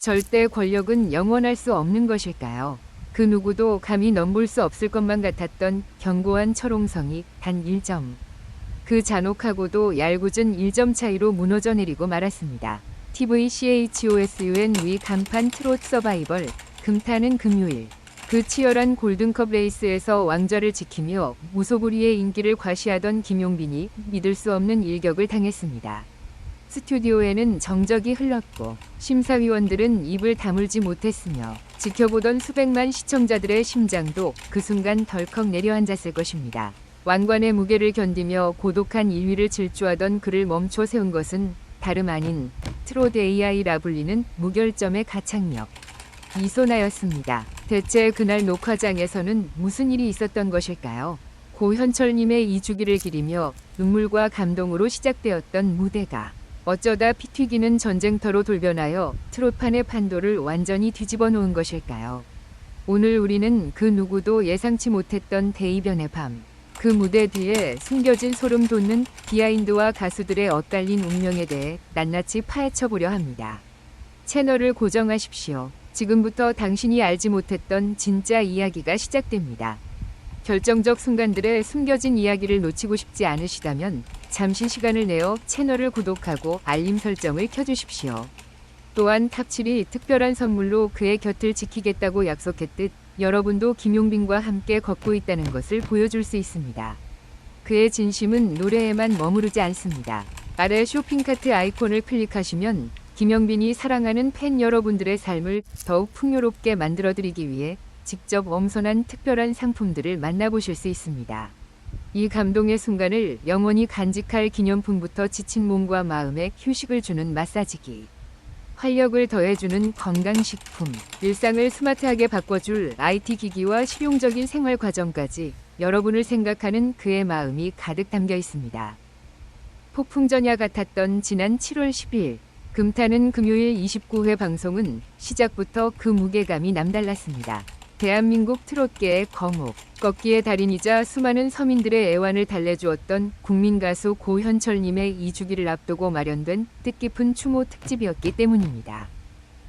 절대 권력은 영원할 수 없는 것일까요? 그 누구도 감히 넘볼 수 없을 것만 같았던 견고한 철옹성이 단 1점. 그 잔혹하고도 얄궂은 1점 차이로 무너져 내리고 말았습니다. TVCHOSUN 위 간판 트롯 서바이벌 금타는 금요일. 그 치열한 골든컵 레이스에서 왕좌를 지키며 무소불위의 인기를 과시하던 김용빈이 믿을 수 없는 일격을 당했습니다. 스튜디오에는 정적이 흘렀고 심사위원들은 입을 다물지 못했으며 지켜보던 수백만 시청자들의 심장도 그 순간 덜컥 내려앉았을 것입니다. 왕관의 무게를 견디며 고독한 1위를 질주하던 그를 멈춰 세운 것은 다름 아닌 트롯 AI라 불리는 무결점의 가창력 이소나였습니다. 대체 그날 녹화장에서는 무슨 일이 있었던 것일까요? 고현철님의 이 주기를 기리며 눈물과 감동으로 시작되었던 무대가 어쩌다 피 튀기는 전쟁터로 돌변하여 트롯판의 판도를 완전히 뒤집어 놓은 것일까요? 오늘 우리는 그 누구도 예상치 못했던 대이변의 밤, 그 무대 뒤에 숨겨진 소름 돋는 비하인드와 가수들의 엇갈린 운명에 대해 낱낱이 파헤쳐보려 합니다. 채널을 고정하십시오. 지금부터 당신이 알지 못했던 진짜 이야기가 시작됩니다. 결정적 순간들의 숨겨진 이야기를 놓치고 싶지 않으시다면 잠시 시간을 내어 채널을 구독하고 알림 설정을 켜주십시오. 또한 탑7이 특별한 선물로 그의 곁을 지키겠다고 약속했듯 여러분도 김용빈과 함께 걷고 있다는 것을 보여줄 수 있습니다. 그의 진심은 노래에만 머무르지 않습니다. 아래 쇼핑카트 아이콘을 클릭하시면 김용빈이 사랑하는 팬 여러분들의 삶을 더욱 풍요롭게 만들어드리기 위해 직접 엄선한 특별한 상품들을 만나보실 수 있습니다. 이 감동의 순간을 영원히 간직할 기념품부터 지친 몸과 마음에 휴식을 주는 마사지기, 활력을 더해주는 건강식품, 일상을 스마트하게 바꿔줄 IT 기기와 실용적인 생활 과정까지 여러분을 생각하는 그의 마음이 가득 담겨 있습니다. 폭풍전야 같았던 지난 7월 10일 금타는 금요일 29회 방송은 시작부터 그 무게감이 남달랐습니다. 대한민국 트롯계의 거목, 꺾기의 달인이자 수많은 서민들의 애환을 달래주었던 국민가수 고현철님의 2주기를 앞두고 마련된 뜻깊은 추모 특집이었기 때문입니다.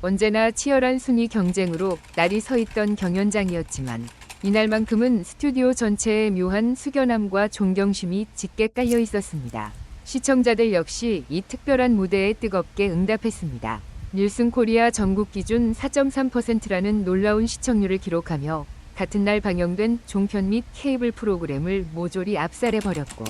언제나 치열한 순위 경쟁으로 날이 서 있던 경연장이었지만 이날만큼은 스튜디오 전체에 묘한 숙연함과 존경심이 짙게 깔려 있었습니다. 시청자들 역시 이 특별한 무대에 뜨겁게 응답했습니다. 닐슨 코리아 전국 기준 4.3%라는 놀라운 시청률을 기록하며 같은 날 방영된 종편 및 케이블 프로그램을 모조리 압살해버렸고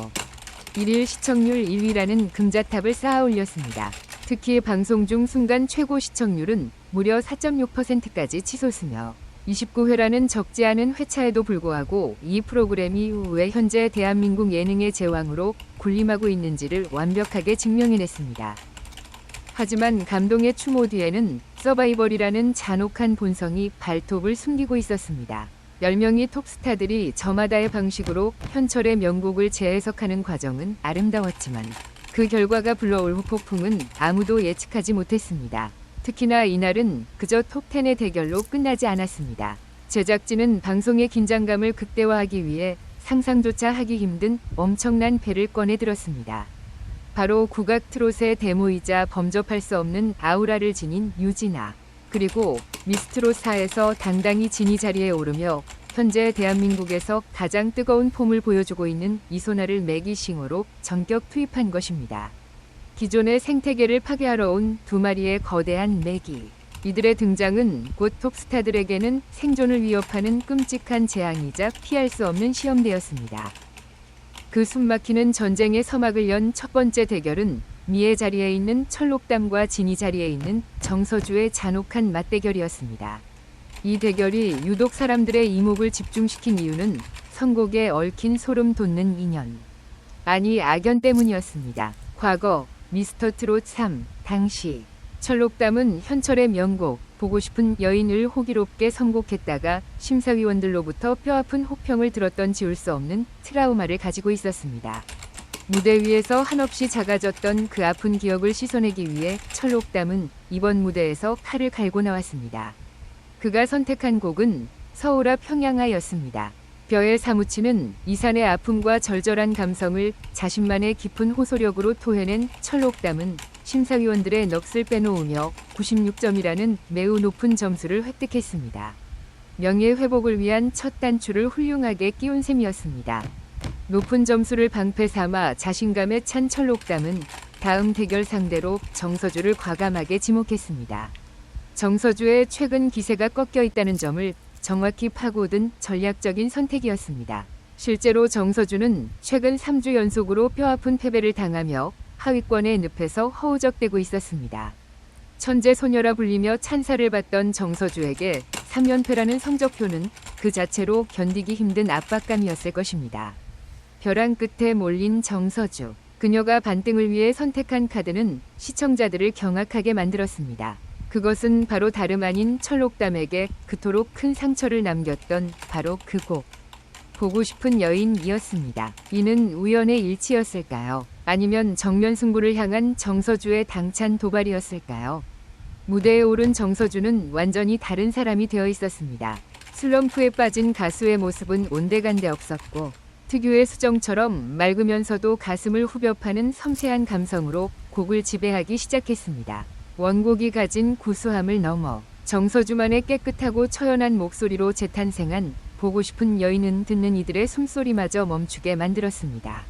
1일 시청률 1위라는 금자탑을 쌓아 올렸습니다. 특히 방송 중 순간 최고 시청률은 무려 4.6%까지 치솟으며 29회라는 적지 않은 회차에도 불구하고 이 프로그램이 왜 현재 대한민국 예능의 제왕으로 군림하고 있는지를 완벽하게 증명해냈습니다. 하지만 감동의 추모 뒤에는 서바이벌이라는 잔혹한 본성이 발톱을 숨기고 있었습니다. 10명의 톱스타들이 저마다의 방식으로 현철의 명곡을 재해석하는 과정은 아름다웠지만 그 결과가 불러올 후폭풍은 아무도 예측하지 못했습니다. 특히나 이날은 그저 톱10의 대결로 끝나지 않았습니다. 제작진은 방송의 긴장감을 극대화하기 위해 상상조차 하기 힘든 엄청난 배를 꺼내들었습니다. 바로 국악 트롯의 데모이자 범접할 수 없는 아우라를 지닌 유진아, 그리고 미스트롯4에서 당당히 진위 자리에 오르며 현재 대한민국에서 가장 뜨거운 폼을 보여주고 있는 이소나를 매기싱어로 전격 투입한 것입니다. 기존의 생태계를 파괴하러 온 두 마리의 거대한 매기. 이들의 등장은 곧 톱스타들에게는 생존을 위협하는 끔찍한 재앙이자 피할 수 없는 시험대였습니다. 그 숨막히는 전쟁의 서막을 연 첫 번째 대결은 미의 자리에 있는 철록담과 진이 자리에 있는 정서주의 잔혹한 맞대결이었습니다. 이 대결이 유독 사람들의 이목을 집중시킨 이유는 선곡에 얽힌 소름 돋는 인연, 아니 악연 때문이었습니다. 과거 미스터트롯 3 당시 철록담은 현철의 명곡 보고 싶은 여인을 호기롭게 선곡했다가 심사위원들로부터 뼈아픈 혹평을 들었던 지울 수 없는 트라우마를 가지고 있었습니다. 무대 위에서 한없이 작아졌던 그 아픈 기억을 씻어내기 위해 철록담은 이번 무대에서 칼을 갈고 나왔습니다. 그가 선택한 곡은 서울 앞 평양하였습니다. 벼에 사무치는 이산의 아픔과 절절한 감성을 자신만의 깊은 호소력으로 토해낸 철록담은 심사위원들의 넋을 빼놓으며 96점이라는 매우 높은 점수를 획득했습니다. 명예회복을 위한 첫 단추를 훌륭하게 끼운 셈이었습니다. 높은 점수를 방패 삼아 자신감에 찬 철록담은 다음 대결 상대로 정서주를 과감하게 지목했습니다. 정서주의 최근 기세가 꺾여 있다는 점을 정확히 파고든 전략적인 선택이었습니다. 실제로 정서주는 최근 3주 연속으로 뼈아픈 패배를 당하며 하위권의 늪에서 허우적대고 있었습니다. 천재 소녀라 불리며 찬사를 받던 정서주에게 3연패라는 성적표는 그 자체로 견디기 힘든 압박감이었을 것입니다. 벼랑 끝에 몰린 정서주. 그녀가 반등을 위해 선택한 카드는 시청자들을 경악하게 만들었습니다. 그것은 바로 다름 아닌 철록담에게 그토록 큰 상처를 남겼던 바로 그 곡. 보고 싶은 여인이었습니다. 이는 우연의 일치였을까요? 아니면 정면 승부를 향한 정서주의 당찬 도발이었을까요? 무대에 오른 정서주는 완전히 다른 사람이 되어 있었습니다. 슬럼프에 빠진 가수의 모습은 온데간데 없었고 특유의 수정처럼 맑으면서도 가슴을 후벼 파는 섬세한 감성으로 곡을 지배하기 시작했습니다. 원곡이 가진 구수함을 넘어 정서주만의 깨끗하고 처연한 목소리로 재탄생한 보고 싶은 여인은 듣는 이들의 숨소리마저 멈추게 만들었습니다.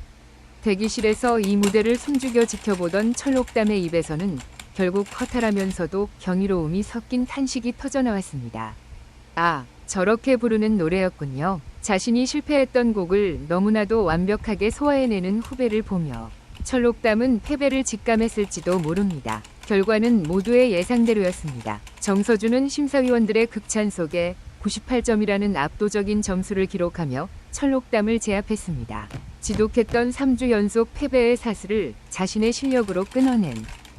대기실에서 이 무대를 숨죽여 지켜보던 철록담의 입에서는 결국 허탈하면서도 경이로움이 섞인 탄식이 터져나왔습니다. 아, 저렇게 부르는 노래였군요. 자신이 실패했던 곡을 너무나도 완벽하게 소화해내는 후배를 보며 철록담은 패배를 직감했을지도 모릅니다. 결과는 모두의 예상대로였습니다. 정서주는 심사위원들의 극찬 속에 98점이라는 압도적인 점수를 기록하며 철록담을 제압했습니다. 지독했던 3주 연속 패배의 사슬을 자신의 실력으로 끊어낸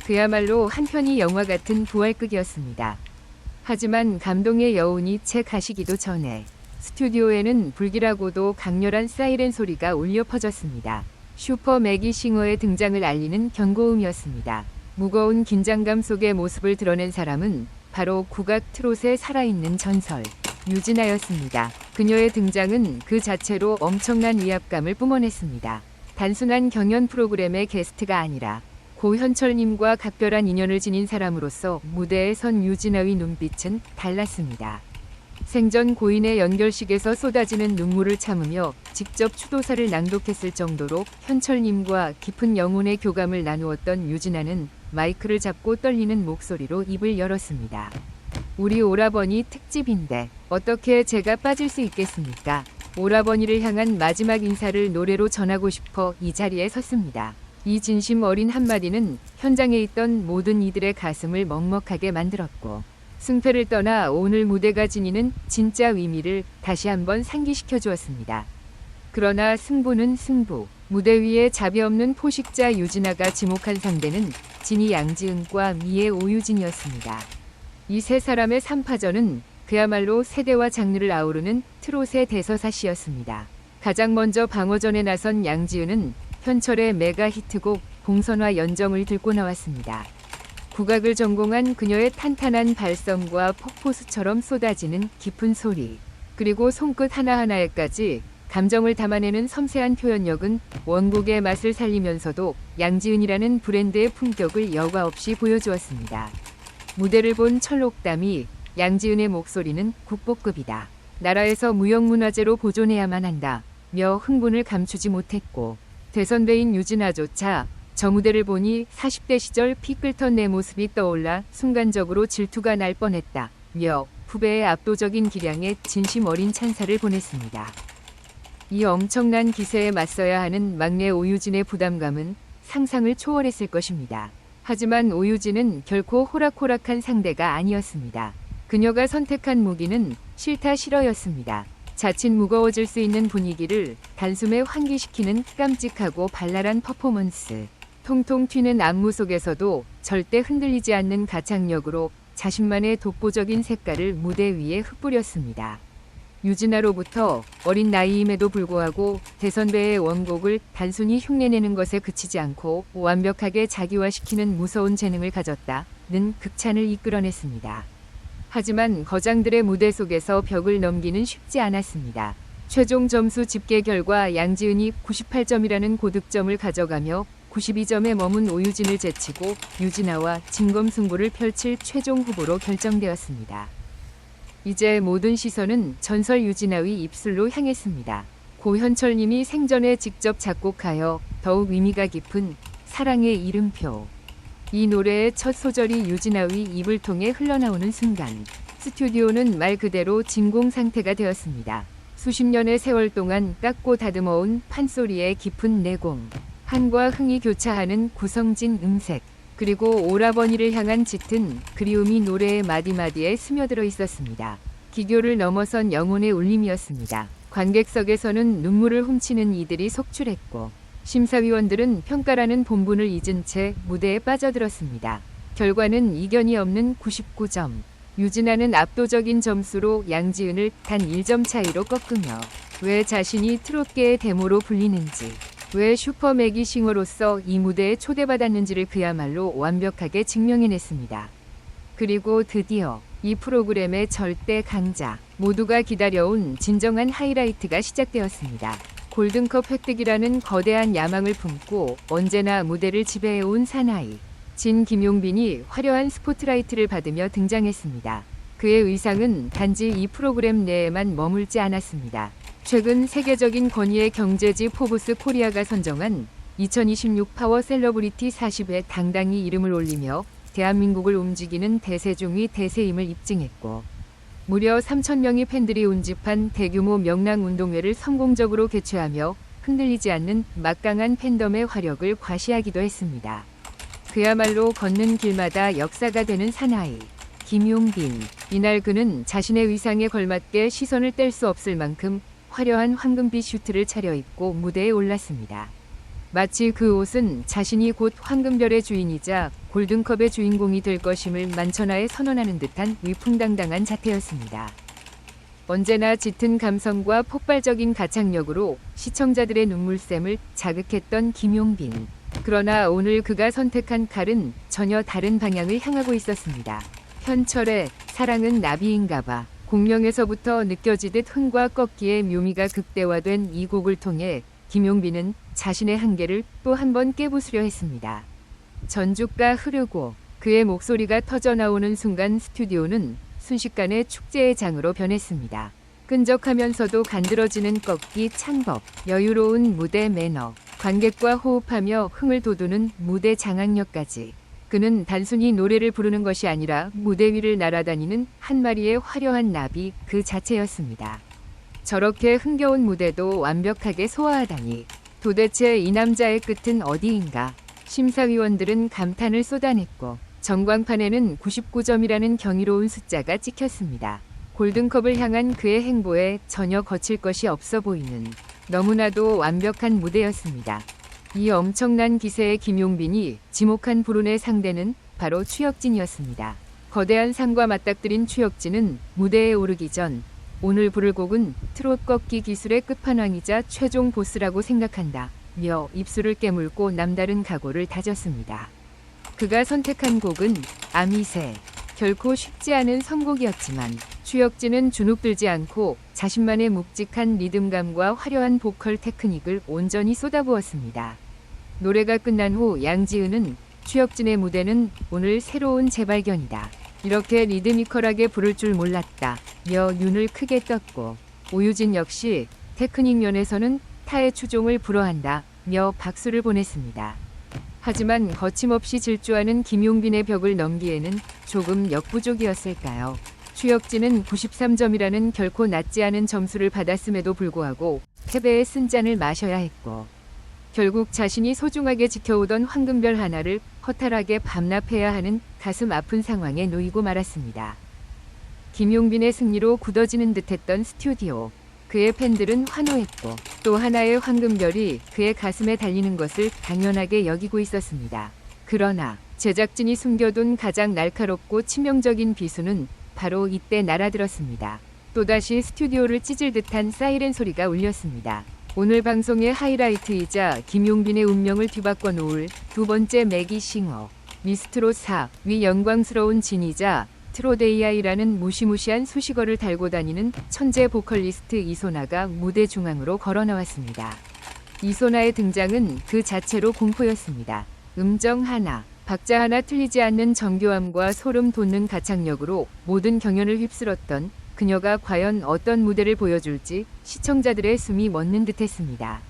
그야말로 한편이 영화 같은 부활극이었습니다. 하지만 감동의 여운이 채 가시기도 전에 스튜디오에는 불길하고도 강렬한 사이렌 소리가 울려 퍼졌습니다. 슈퍼 매기 싱어의 등장을 알리는 경고음이었습니다. 무거운 긴장감 속의 모습을 드러낸 사람은 바로 국악 트롯의 살아있는 전설 유진아였습니다. 그녀의 등장은 그 자체로 엄청난 위압감을 뿜어냈습니다. 단순한 경연 프로그램의 게스트가 아니라 고 현철님과 각별한 인연을 지닌 사람으로서 무대에 선 유진아의 눈빛은 달랐습니다. 생전 고인의 연결식에서 쏟아지는 눈물을 참으며 직접 추도사를 낭독했을 정도로 현철님과 깊은 영혼의 교감을 나누었던 유진아는 마이크를 잡고 떨리는 목소리로 입을 열었습니다. 우리 오라버니 특집인데 어떻게 제가 빠질 수 있겠습니까? 오라버니를 향한 마지막 인사를 노래로 전하고 싶어 이 자리에 섰습니다. 이 진심 어린 한마디는 현장에 있던 모든 이들의 가슴을 먹먹하게 만들었고 승패를 떠나 오늘 무대가 지니는 진짜 의미를 다시 한번 상기시켜 주었습니다. 그러나 승부는 승부. 무대 위에 자비 없는 포식자 유진아가 지목한 상대는 진이 양지은과 미의 오유진이었습니다. 이 세 사람의 3파전은 그야말로 세대와 장르를 아우르는 트롯의 대서사시였습니다. 가장 먼저 방어전에 나선 양지은은 현철의 메가 히트곡 봉선화 연정을 들고 나왔습니다. 국악을 전공한 그녀의 탄탄한 발성과 폭포수처럼 쏟아지는 깊은 소리, 그리고 손끝 하나하나에까지 감정을 담아내는 섬세한 표현력은 원곡의 맛을 살리면서도 양지은이라는 브랜드의 품격을 여과 없이 보여주었습니다. 무대를 본 철록담이 양지은의 목소리는 국보급이다. 나라에서 무형문화재로 보존해야만 한다. 며 흥분을 감추지 못했고 대선배인 유진아조차 저 무대를 보니 40대 시절 피 끓던 내 모습이 떠올라 순간적으로 질투가 날 뻔했다. 며 후배의 압도적인 기량에 진심 어린 찬사를 보냈습니다. 이 엄청난 기세에 맞서야 하는 막내 오유진의 부담감은 상상을 초월했을 것입니다. 하지만 오유진은 결코 호락호락한 상대가 아니었습니다. 그녀가 선택한 무기는 싫다 싫어였습니다. 자칫 무거워질 수 있는 분위기를 단숨에 환기시키는 깜찍하고 발랄한 퍼포먼스. 통통 튀는 안무 속에서도 절대 흔들리지 않는 가창력으로 자신만의 독보적인 색깔을 무대 위에 흩뿌렸습니다. 유진아로부터 어린 나이임에도 불구하고 대선배의 원곡을 단순히 흉내내는 것에 그치지 않고 완벽하게 자기화시키는 무서운 재능을 가졌다는 극찬을 이끌어냈습니다. 하지만 거장들의 무대 속에서 벽을 넘기는 쉽지 않았습니다. 최종 점수 집계 결과 양지은이 98점이라는 고득점을 가져가며 92점에 머문 오유진을 제치고 유진아와 진검승부를 펼칠 최종 후보로 결정되었습니다. 이제 모든 시선은 전설 유진아의 입술로 향했습니다. 고현철님이 생전에 직접 작곡하여 더욱 의미가 깊은 사랑의 이름표. 이 노래의 첫 소절이 유진아의 입을 통해 흘러나오는 순간 스튜디오는 말 그대로 진공 상태가 되었습니다. 수십 년의 세월 동안 깎고 다듬어온 판소리의 깊은 내공, 한과 흥이 교차하는 구성진 음색, 그리고 오라버니를 향한 짙은 그리움이 노래의 마디마디에 스며들어 있었습니다. 기교를 넘어선 영혼의 울림이었습니다. 관객석에서는 눈물을 훔치는 이들이 속출했고 심사위원들은 평가라는 본분을 잊은 채 무대에 빠져들었습니다. 결과는 이견이 없는 99점. 유진아는 압도적인 점수로 양지은을 단 1점 차이로 꺾으며 왜 자신이 트롯계의 데모로 불리는지, 왜 슈퍼 매기싱어로서 이 무대에 초대받았는지를 그야말로 완벽하게 증명해냈습니다. 그리고 드디어 이 프로그램의 절대 강자, 모두가 기다려온 진정한 하이라이트가 시작되었습니다. 골든컵 획득이라는 거대한 야망을 품고 언제나 무대를 지배해온 사나이 진 김용빈이 화려한 스포트라이트를 받으며 등장했습니다. 그의 의상은 단지 이 프로그램 내에만 머물지 않았습니다. 최근 세계적인 권위의 경제지 포브스 코리아가 선정한 2026 파워 셀러브리티 40에 당당히 이름을 올리며 대한민국을 움직이는 대세 중의 대세임을 입증했고 무려 3,000명의 팬들이 운집한 대규모 명랑운동회를 성공적으로 개최하며 흔들리지 않는 막강한 팬덤의 화력을 과시하기도 했습니다. 그야말로 걷는 길마다 역사가 되는 사나이 김용빈. 이날 그는 자신의 의상에 걸맞게 시선을 뗄 수 없을 만큼 화려한 황금빛 슈트를 차려입고 무대에 올랐습니다. 마치 그 옷은 자신이 곧 황금별의 주인이자 골든컵의 주인공이 될 것임을 만천하에 선언하는 듯한 위풍당당한 자태였습니다. 언제나 짙은 감성과 폭발적인 가창력으로 시청자들의 눈물샘을 자극했던 김용빈. 그러나 오늘 그가 선택한 칼은 전혀 다른 방향을 향하고 있었습니다. 현철의 사랑은 나비인가봐. 공명에서부터 느껴지듯 흥과 꺾기의 묘미가 극대화된 이 곡을 통해 김용빈은 자신의 한계를 또 한 번 깨부수려 했습니다. 전주가 흐르고 그의 목소리가 터져나오는 순간 스튜디오는 순식간에 축제의 장으로 변했습니다. 끈적하면서도 간드러지는 꺾기 창법, 여유로운 무대 매너, 관객과 호흡하며 흥을 돋우는 무대 장악력까지. 그는 단순히 노래를 부르는 것이 아니라 무대 위를 날아다니는 한 마리의 화려한 나비 그 자체였습니다. 저렇게 흥겨운 무대도 완벽하게 소화하다니. 도대체 이 남자의 끝은 어디인가? 심사위원들은 감탄을 쏟아냈고 전광판에는 99점이라는 경이로운 숫자가 찍혔습니다. 골든컵을 향한 그의 행보에 전혀 거칠 것이 없어 보이는 너무나도 완벽한 무대였습니다. 이 엄청난 기세의 김용빈이 지목한 불운의 상대는 바로 추혁진이었습니다. 거대한 상과 맞닥뜨린 추혁진은 무대에 오르기 전 오늘 부를 곡은 트롯 꺾기 기술의 끝판왕이자 최종 보스라고 생각한다 며 입술을 깨물고 남다른 각오를 다졌습니다. 그가 선택한 곡은 아미새. 결코 쉽지 않은 선곡이었지만 추혁진은 주눅들지 않고 자신만의 묵직한 리듬감과 화려한 보컬 테크닉을 온전히 쏟아부었습니다. 노래가 끝난 후 양지은은 추혁진의 무대는 오늘 새로운 재발견이다. 이렇게 리드미컬하게 부를 줄 몰랐다 며 눈을 크게 떴고 오유진 역시 테크닉 면에서는 타의 추종을 불허한다 며 박수를 보냈습니다. 하지만 거침없이 질주하는 김용빈의 벽을 넘기에는 조금 역부족이었을까요? 추혁진은 93점이라는 결코 낮지 않은 점수를 받았음에도 불구하고 패배의 쓴잔을 마셔야 했고 결국 자신이 소중하게 지켜오던 황금별 하나를 허탈하게 반납해야 하는 가슴 아픈 상황에 놓이고 말았습니다. 김용빈의 승리로 굳어지는 듯했던 스튜디오. 그의 팬들은 환호했고 또 하나의 황금별이 그의 가슴에 달리는 것을 당연하게 여기고 있었습니다. 그러나 제작진이 숨겨둔 가장 날카롭고 치명적인 비수는 바로 이때 날아들었습니다. 또다시 스튜디오를 찢을 듯한 사이렌 소리가 울렸습니다. 오늘 방송의 하이라이트이자 김용빈의 운명을 뒤바꿔 놓을 두 번째 매기싱어 미스트롯 4위 영광스러운 진이자 트롯 AI라는 무시무시한 수식어를 달고 다니는 천재 보컬리스트 이소나가 무대 중앙으로 걸어 나왔습니다. 이소나의 등장은 그 자체로 공포였습니다. 음정 하나, 박자 하나 틀리지 않는 정교함과 소름 돋는 가창력으로 모든 경연을 휩쓸었던 그녀가 과연 어떤 무대를 보여줄지 시청자들의 숨이 멎는 듯했습니다.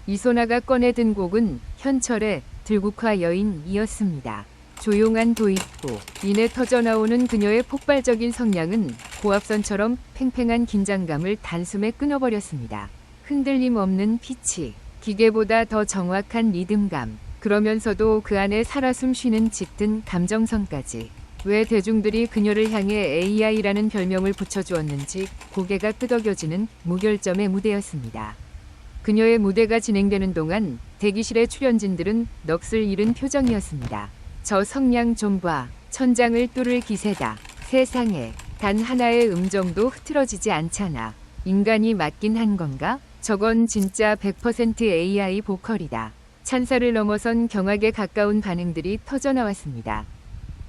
이소나가 꺼내든 곡은 현철의 들국화 여인이었습니다. 조용한 도입부, 이내 터져나오는 그녀의 폭발적인 성량은 고압선처럼 팽팽한 긴장감을 단숨에 끊어버렸습니다. 흔들림 없는 피치, 기계보다 더 정확한 리듬감, 그러면서도 그 안에 살아 숨쉬는 짙은 감정선까지. 왜 대중들이 그녀를 향해 AI라는 별명을 붙여주었는지 고개가 끄덕여지는 무결점의 무대였습니다. 그녀의 무대가 진행되는 동안 대기실의 출연진들은 넋을 잃은 표정이었습니다. 저 성량 좀 봐. 천장을 뚫을 기세다. 세상에 단 하나의 음정도 흐트러지지 않잖아. 인간이 맞긴 한 건가? 저건 진짜 100% AI 보컬이다. 찬사를 넘어선 경악에 가까운 반응들이 터져나왔습니다.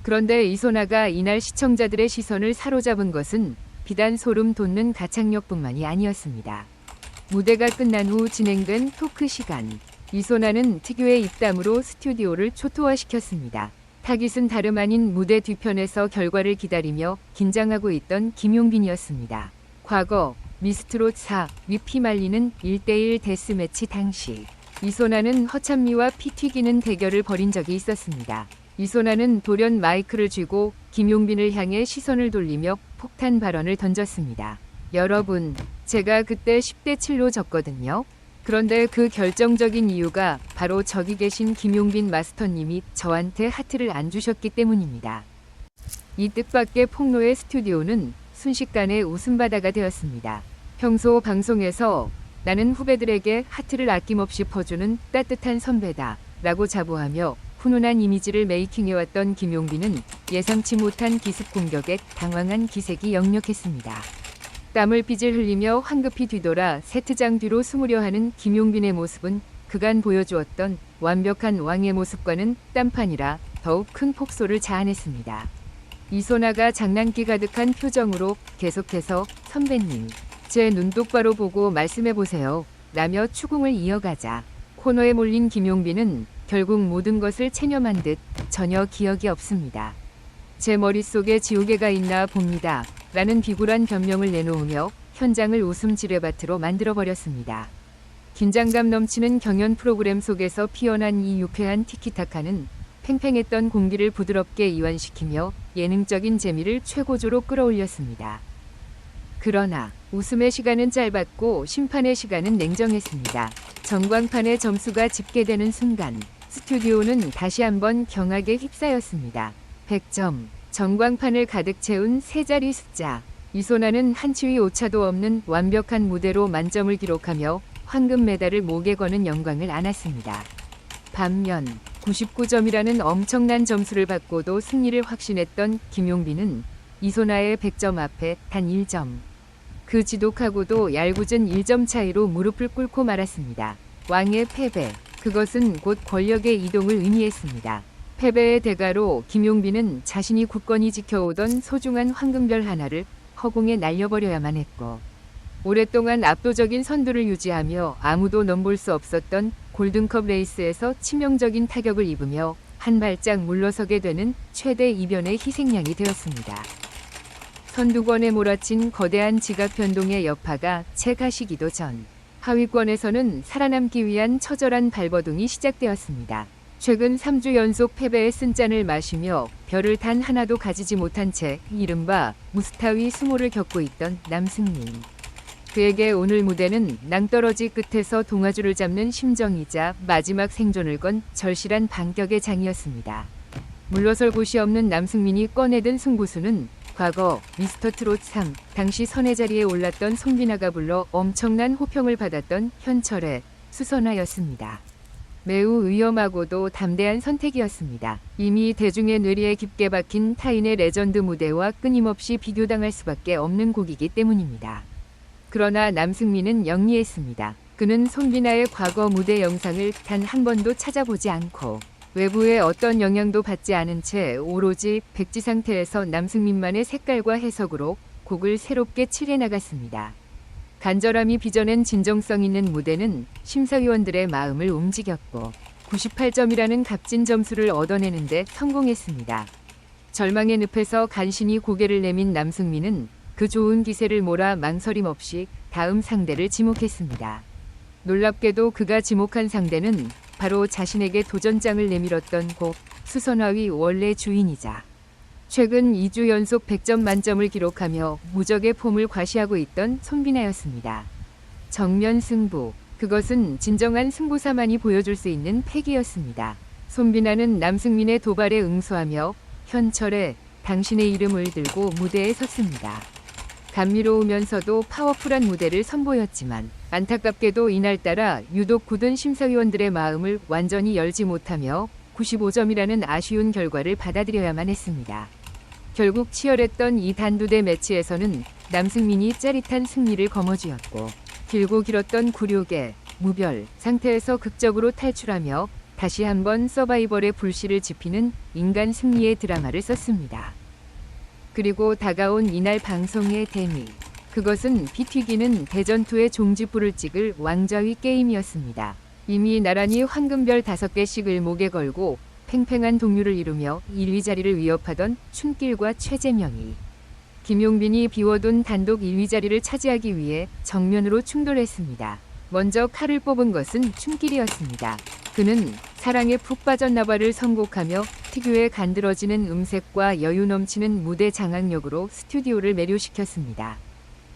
그런데 이소나가 이날 시청자들의 시선을 사로잡은 것은 비단 소름 돋는 가창력뿐만이 아니었습니다. 무대가 끝난 후 진행된 토크 시간. 이소나는 특유의 입담으로 스튜디오를 초토화시켰습니다. 타깃은 다름 아닌 무대 뒤편에서 결과를 기다리며 긴장하고 있던 김용빈이었습니다. 과거 미스트롯 4 위피말리는 1대1 데스매치 당시 이소나는 허찬미와 피 튀기는 대결을 벌인 적이 있었습니다. 이소나는 돌연 마이크를 쥐고 김용빈을 향해 시선을 돌리며 폭탄 발언을 던졌습니다. 여러분, 제가 그때 10대 7로 졌거든요. 그런데 그 결정적인 이유가 바로 저기 계신 김용빈 마스터님이 저한테 하트를 안 주셨기 때문입니다. 이 뜻밖의 폭로의 스튜디오는 순식간에 웃음바다가 되었습니다. 평소 방송에서 나는 후배들에게 하트를 아낌없이 퍼주는 따뜻한 선배다 라고 자부하며 훈훈한 이미지를 메이킹해왔던 김용빈은 예상치 못한 기습 공격에 당황한 기색이 역력했습니다. 땀을 삐질 흘리며 황급히 뒤돌아 세트장 뒤로 숨으려 하는 김용빈의 모습은 그간 보여주었던 완벽한 왕의 모습과는 딴판이라 더욱 큰 폭소를 자아냈습니다. 이소나가 장난기 가득한 표정으로 계속해서 선배님, 제 눈 똑바로 보고 말씀해보세요 라며 추궁을 이어가자 코너에 몰린 김용빈은 결국 모든 것을 체념한 듯 전혀 기억이 없습니다. 제 머릿속에 지우개가 있나 봅니다 라는 비굴한 변명을 내놓으며 현장을 웃음 지뢰밭으로 만들어버렸습니다. 긴장감 넘치는 경연 프로그램 속에서 피어난 이 유쾌한 티키타카는 팽팽했던 공기를 부드럽게 이완시키며 예능적인 재미를 최고조로 끌어올렸습니다. 그러나 웃음의 시간은 짧았고 심판의 시간은 냉정했습니다. 전광판의 점수가 집계되는 순간 스튜디오는 다시 한번 경악에 휩싸였습니다. 100점. 전광판을 가득 채운 세 자리 숫자. 이소나는 한치위 오차도 없는 완벽한 무대로 만점을 기록하며 황금 메달을 목에 거는 영광을 안았습니다. 반면 99점이라는 엄청난 점수를 받고도 승리를 확신했던 김용빈은 이소나의 100점 앞에 단 1점. 그 지독하고도 얄궂은 1점 차이로 무릎을 꿇고 말았습니다. 왕의 패배. 그것은 곧 권력의 이동을 의미했습니다. 패배의 대가로 김용빈은 자신이 굳건히 지켜오던 소중한 황금별 하나를 허공에 날려버려야만 했고 오랫동안 압도적인 선두를 유지하며 아무도 넘볼 수 없었던 골든컵 레이스에서 치명적인 타격을 입으며 한 발짝 물러서게 되는 최대 이변의 희생양이 되었습니다. 선두권에 몰아친 거대한 지각 변동의 여파가 채 가시기도 전 하위권에서는 살아남기 위한 처절한 발버둥이 시작되었습니다. 최근 3주 연속 패배의 쓴잔을 마시며 별을 단 하나도 가지지 못한 채 이른바 무스타위 수모를 겪고 있던 남승민. 그에게 오늘 무대는 낭떠러지 끝에서 동아줄을 잡는 심정이자 마지막 생존을 건 절실한 반격의 장이었습니다. 물러설 곳이 없는 남승민이 꺼내든 승부수는 과거 미스터트롯 3 당시 선의 자리에 올랐던 송빈아가 불러 엄청난 호평을 받았던 현철의 수선화였습니다. 매우 위험하고도 담대한 선택이었습니다. 이미 대중의 뇌리에 깊게 박힌 타인의 레전드 무대와 끊임없이 비교당할 수밖에 없는 곡이기 때문입니다. 그러나 남승민은 영리했습니다. 그는 송빈아의 과거 무대 영상을 단 한 번도 찾아보지 않고 외부의 어떤 영향도 받지 않은 채 오로지 백지 상태에서 남승민만의 색깔과 해석으로 곡을 새롭게 칠해 나갔습니다. 간절함이 빚어낸 진정성 있는 무대는 심사위원들의 마음을 움직였고 98점이라는 값진 점수를 얻어내는데 성공했습니다. 절망의 늪에서 간신히 고개를 내민 남승민은 그 좋은 기세를 몰아 망설임 없이 다음 상대를 지목했습니다. 놀랍게도 그가 지목한 상대는 바로 자신에게 도전장을 내밀었던 고 수선화위 원래 주인이자 최근 2주 연속 100점 만점을 기록하며 무적의 폼을 과시하고 있던 손비나였습니다. 정면 승부, 그것은 진정한 승부사만이 보여줄 수 있는 패기였습니다. 손비나는 남승민의 도발에 응수하며 현철에 당신의 이름을 들고 무대에 섰습니다. 감미로우면서도 파워풀한 무대를 선보였지만 안타깝게도 이날따라 유독 굳은 심사위원들의 마음을 완전히 열지 못하며 95점이라는 아쉬운 결과를 받아들여야만 했습니다. 결국 치열했던 이 단두대 매치에서는 남승민이 짜릿한 승리를 거머쥐었고 길고 길었던 굴욕의 무별 상태에서 극적으로 탈출하며 다시 한번 서바이벌의 불씨를 지피는 인간 승리의 드라마를 썼습니다. 그리고 다가온 이날 방송의 대미. 그것은 피 튀기는 대전투의 종지부를 찍을 왕좌위 게임이었습니다. 이미 나란히 황금별 5개씩을 목에 걸고 팽팽한 동률을 이루며 1위 자리를 위협하던 춘길과 최재명이 김용빈이 비워둔 단독 1위 자리를 차지하기 위해 정면으로 충돌했습니다. 먼저 칼을 뽑은 것은 춘길이었습니다. 그는 사랑에 푹 빠졌 나발을 선곡하며 특유의 간드러지는 음색과 여유 넘치는 무대 장악력으로 스튜디오를 매료시켰습니다.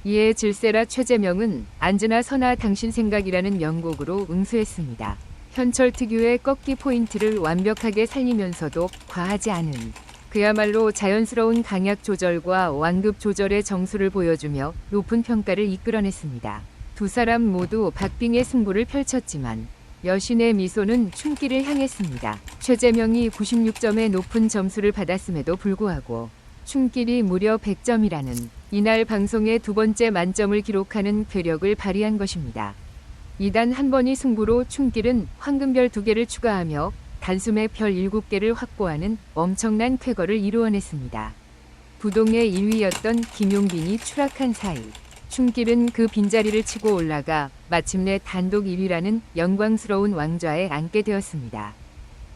이에 질세라 최재명은 앉으나 서나 당신 생각이라는 명곡으로 응수했습니다. 현철 특유의 꺾기 포인트를 완벽하게 살리면서도 과하지 않은 그야말로 자연스러운 강약 조절과 완급 조절의 정수를 보여주며 높은 평가를 이끌어냈습니다. 두 사람 모두 박빙의 승부를 펼쳤지만 여신의 미소는 춘길을 향했습니다. 최재명이 96점의 높은 점수를 받았음에도 불구하고 춘길이 무려 100점이라는 이날 방송의 두 번째 만점을 기록하는 괴력을 발휘한 것입니다. 이단 한 번의 승부로 춘길은 황금별 2개를 추가하며 단숨에 별 7개를 확보하는 엄청난 쾌거를 이루어냈습니다. 부동의 1위였던 김용빈이 추락한 사이 춘길은 그 빈자리를 치고 올라가 마침내 단독 1위라는 영광스러운 왕좌에 앉게 되었습니다.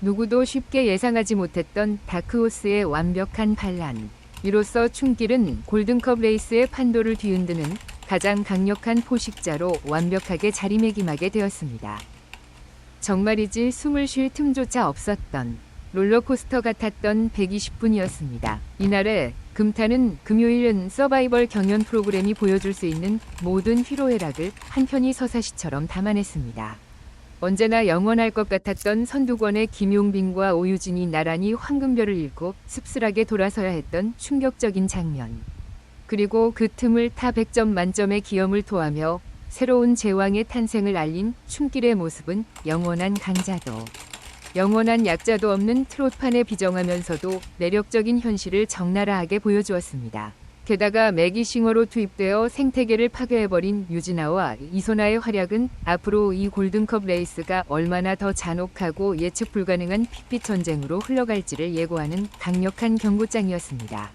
누구도 쉽게 예상하지 못했던 다크호스의 완벽한 반란. 이로써 춘길은 골든컵 레이스의 판도를 뒤흔드는 가장 강력한 포식자로 완벽하게 자리매김하게 되었습니다. 정말이지 숨을 쉴 틈조차 없었던 롤러코스터 같았던 120분이었습니다. 이날의 금타는 금요일은 서바이벌 경연 프로그램이 보여줄 수 있는 모든 희로애락을 한 편의 서사시처럼 담아냈습니다. 언제나 영원할 것 같았던 선두권의 김용빈과 오유진이 나란히 황금별을 잃고 씁쓸하게 돌아서야 했던 충격적인 장면. 그리고 그 틈을 타 100점 만점의 기염을 토하며 새로운 제왕의 탄생을 알린 춘길의 모습은 영원한 강자도 영원한 약자도 없는 트롯판에 비정하면서도 매력적인 현실을 적나라하게 보여주었습니다. 게다가 매기싱어로 투입되어 생태계를 파괴해버린 유진아와 이소나의 활약은 앞으로 이 골든컵 레이스가 얼마나 더 잔혹하고 예측 불가능한 핏빛 전쟁으로 흘러갈지를 예고하는 강력한 경고장이었습니다.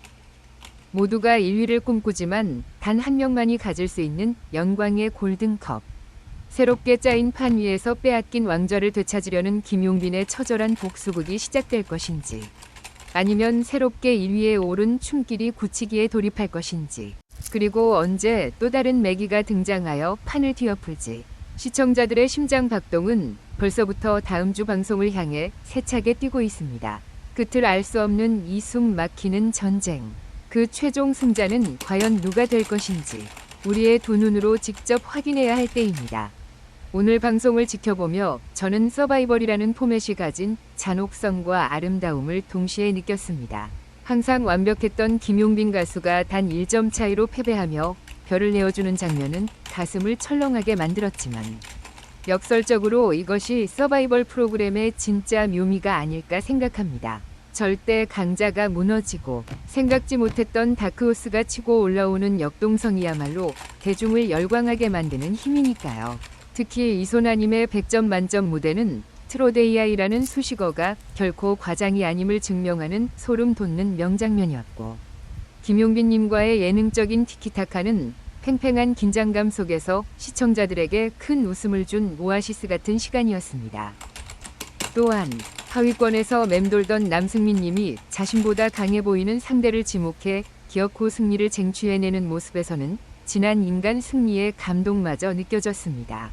모두가 1위를 꿈꾸지만 단 한 명만이 가질 수 있는 영광의 골든컵. 새롭게 짜인 판 위에서 빼앗긴 왕좌를 되찾으려는 김용빈의 처절한 복수극이 시작될 것인지 아니면 새롭게 1위에 오른 춘길이 굳히기에 돌입할 것인지 그리고 언제 또 다른 매기가 등장하여 판을 뒤엎을지 시청자들의 심장 박동은 벌써부터 다음 주 방송을 향해 세차게 뛰고 있습니다. 끝을 알 수 없는 이 숨 막히는 전쟁. 그 최종 승자는 과연 누가 될 것인지 우리의 두 눈으로 직접 확인해야 할 때입니다. 오늘 방송을 지켜보며 저는 서바이벌이라는 포맷이 가진 잔혹성과 아름다움을 동시에 느꼈습니다. 항상 완벽했던 김용빈 가수가 단 1점 차이로 패배하며 별을 내어주는 장면은 가슴을 철렁하게 만들었지만 역설적으로 이것이 서바이벌 프로그램의 진짜 묘미가 아닐까 생각합니다. 절대 강자가 무너지고 생각지 못했던 다크호스가 치고 올라오는 역동성이야말로 대중을 열광하게 만드는 힘이니까요. 특히 이소나님의 100점 만점 무대는 트롯AI라는 수식어가 결코 과장이 아님을 증명하는 소름 돋는 명장면이었고 김용빈님과의 예능적인 티키타카는 팽팽한 긴장감 속에서 시청자들에게 큰 웃음을 준 오아시스 같은 시간이었습니다. 또한 하위권에서 맴돌던 남승민 님이 자신보다 강해 보이는 상대를 지목해 기어코 승리를 쟁취해내는 모습에서는 지난 인간 승리의 감동마저 느껴졌습니다.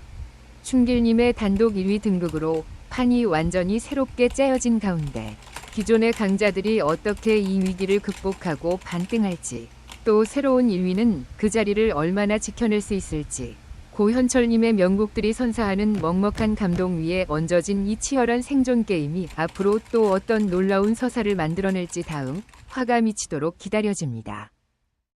춘길님의 단독 1위 등극으로 판이 완전히 새롭게 짜여진 가운데 기존의 강자들이 어떻게 이 위기를 극복하고 반등할지, 또 새로운 1위는 그 자리를 얼마나 지켜낼 수 있을지, 고현철님의 명곡들이 선사하는 먹먹한 감동 위에 얹어진 이 치열한 생존 게임이 앞으로 또 어떤 놀라운 서사를 만들어낼지 다음 화가 미치도록 기다려집니다.